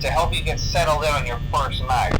to help you get settled in on your first night.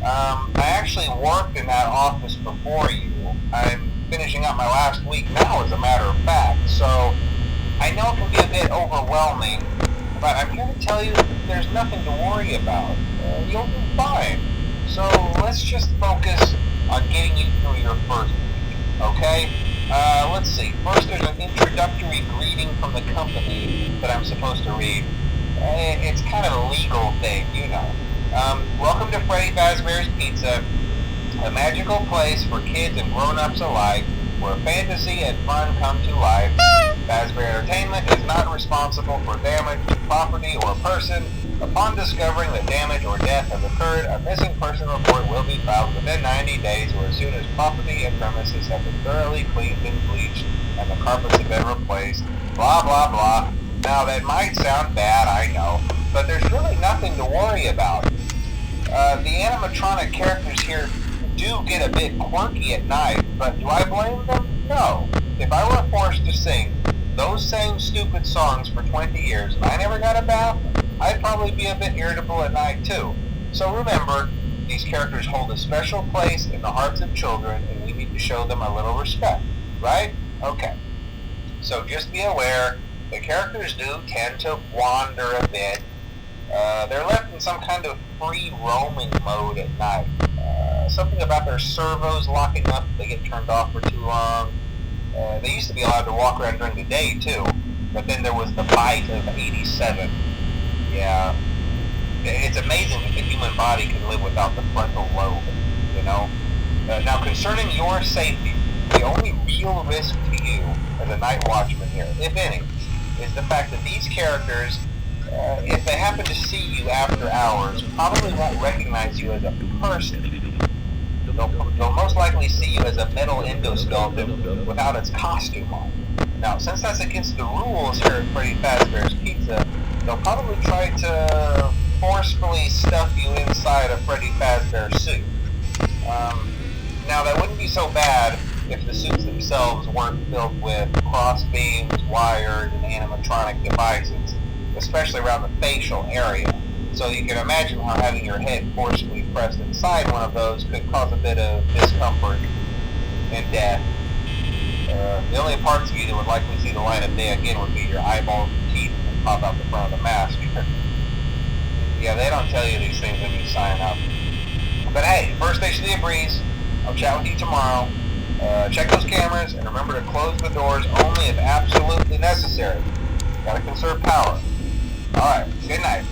I actually worked in that office before you. I'm finishing up my last week now, as a matter of fact, so I know it can be a bit overwhelming, but I'm here to tell you there's nothing to worry about. You'll do fine. So let's just focus on getting you through your first week, okay? Let's see. First, there's an introductory greeting from the company that I'm supposed to read. It's kind of a legal thing, you know. Welcome to Freddy Fazbear's Pizza, a magical place for kids and grown-ups alike, where fantasy and fun come to life. Fazbear Entertainment is not responsible for damage to property or person. Upon discovering that damage or death has occurred, a missing person report will be filed within 90 days or as soon as property and premises have been thoroughly cleaned and bleached and the carpets have been replaced. Blah, blah, blah. Now, that might sound bad, I know, but there's really nothing to worry about. The animatronic characters here do get a bit quirky at night, but do I blame them? No. If I were forced to sing those same stupid songs for 20 years and I never got a bath, I'd probably be a bit irritable at night too. So remember, these characters hold a special place in the hearts of children and we need to show them a little respect, right? Okay. So just be aware, the characters do tend to wander a bit. They're left in some kind of free roaming mode at night. Something about their servos locking up if they get turned off for too long. They used to be allowed to walk around during the day too, but then there was the bite of 87. Yeah, it's amazing that the human body can live without the frontal lobe, you know? Now, concerning your safety, the only real risk to you as a night watchman here, if any, is the fact that these characters, if they happen to see you after hours, probably won't recognize you as a person. They'll most likely see you as a metal endoskeleton without its costume on. Now, since that's against the rules here at Freddy Fazbear's Pizza, they'll probably try to forcefully stuff you inside a Freddy Fazbear suit. Now, that wouldn't be so bad if the suits themselves weren't filled with cross beams, wires, and animatronic devices, especially around the facial area. So you can imagine how having your head forcefully pressed inside one of those could cause a bit of discomfort and death. The only parts of you that would likely see the light of day again would be your eyeballs and teeth that pop out the front of the mask. Yeah, they don't tell you these things when you sign up. But hey, first station of the breeze. I'll chat with you tomorrow. Check those cameras and remember to close the doors only if absolutely necessary. Gotta conserve power. Alright, good night.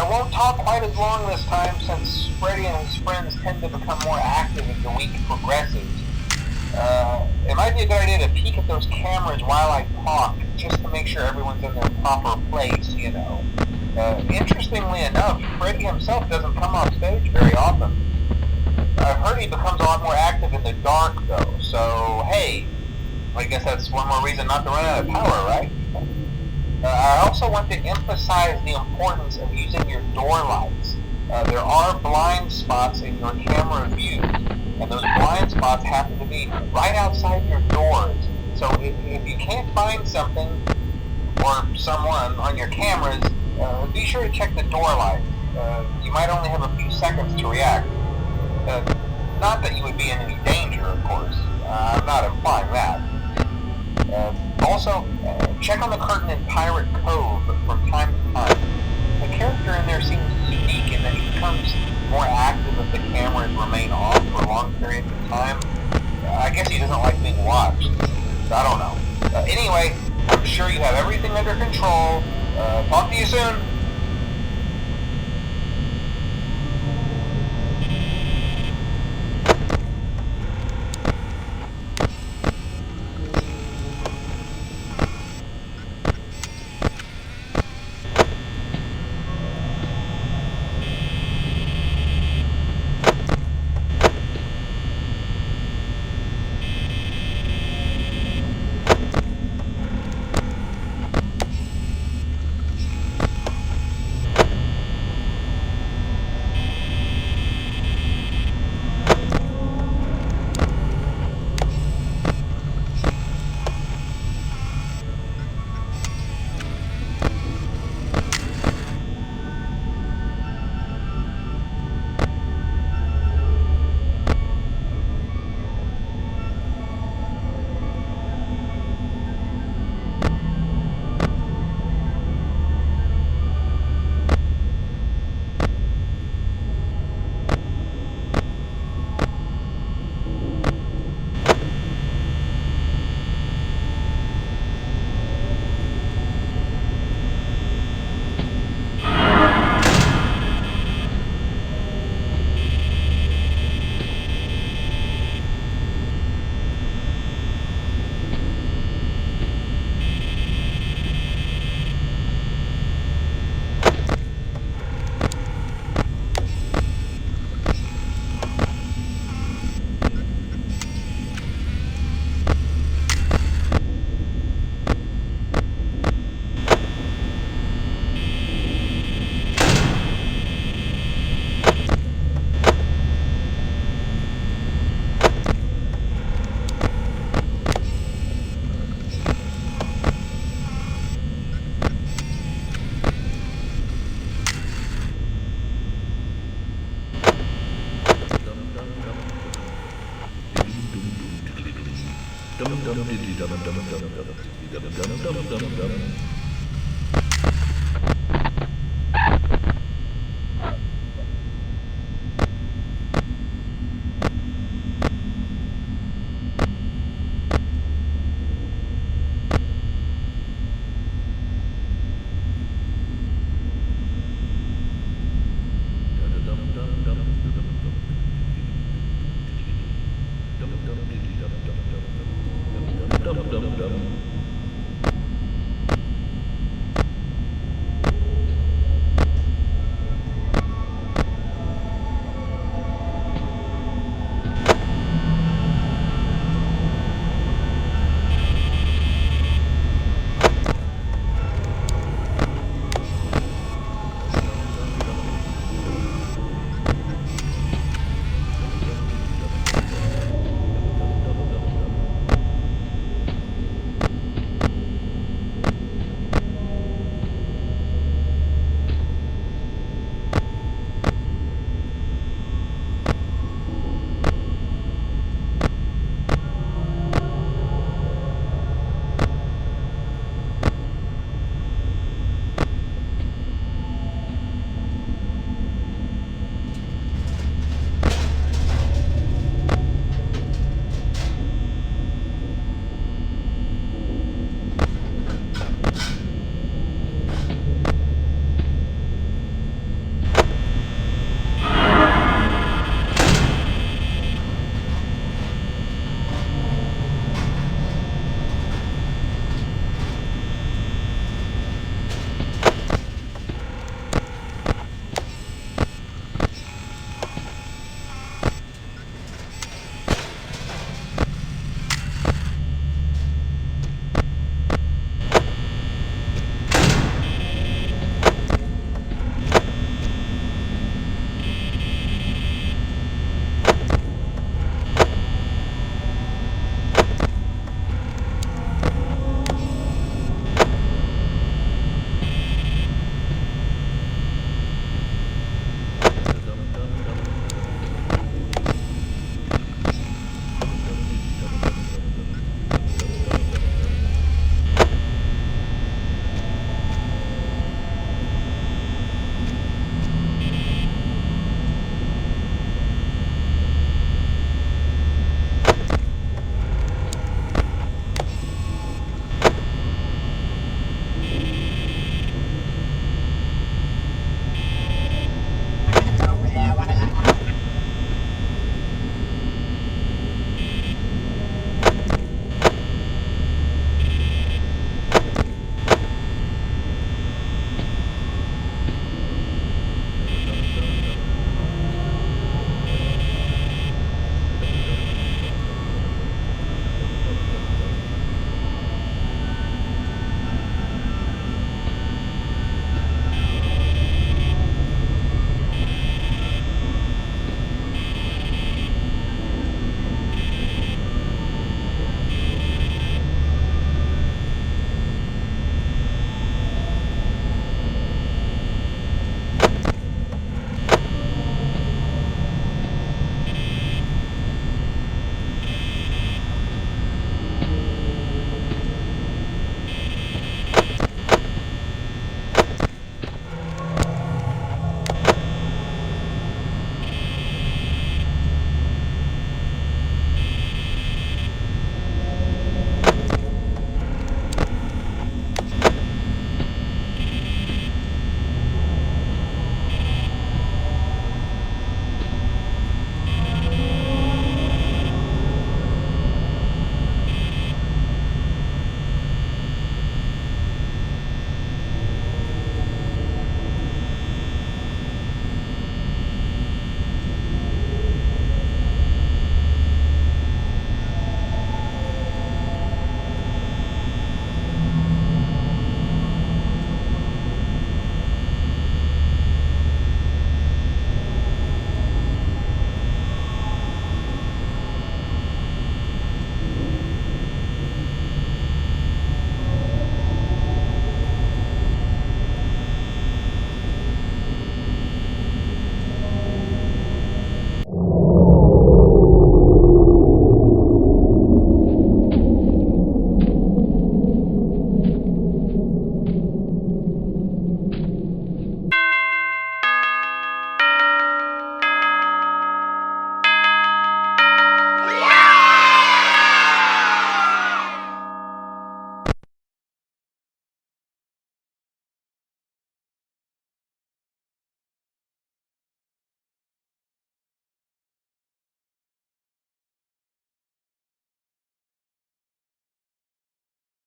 won't talk quite as long this time since Freddy and his friends tend to become more active as the week progresses. It might be a good idea to peek at those cameras while I talk, just to make sure everyone's in their proper place, you know. Interestingly enough, Freddy himself doesn't come off stage very often. I've heard he becomes a lot more active in the dark, though, so hey, I guess that's one more reason not to run out of power, right? I also want to emphasize the importance of using your door lights. There are blind spots in your camera view, and those blind spots happen to be right outside your doors. So if you can't find something or someone on your cameras, be sure to check the door light. You might only have a few seconds to react. Not that you would be in any danger, of course. I'm not implying that. Also, check on the curtain in Pirate Cove from time to time. The character in there seems unique in that he becomes more active if the cameras remain off for long periods of time. I guess he doesn't like being watched. I don't know. Anyway, I'm sure you have everything under control. Talk to you soon. Dum dum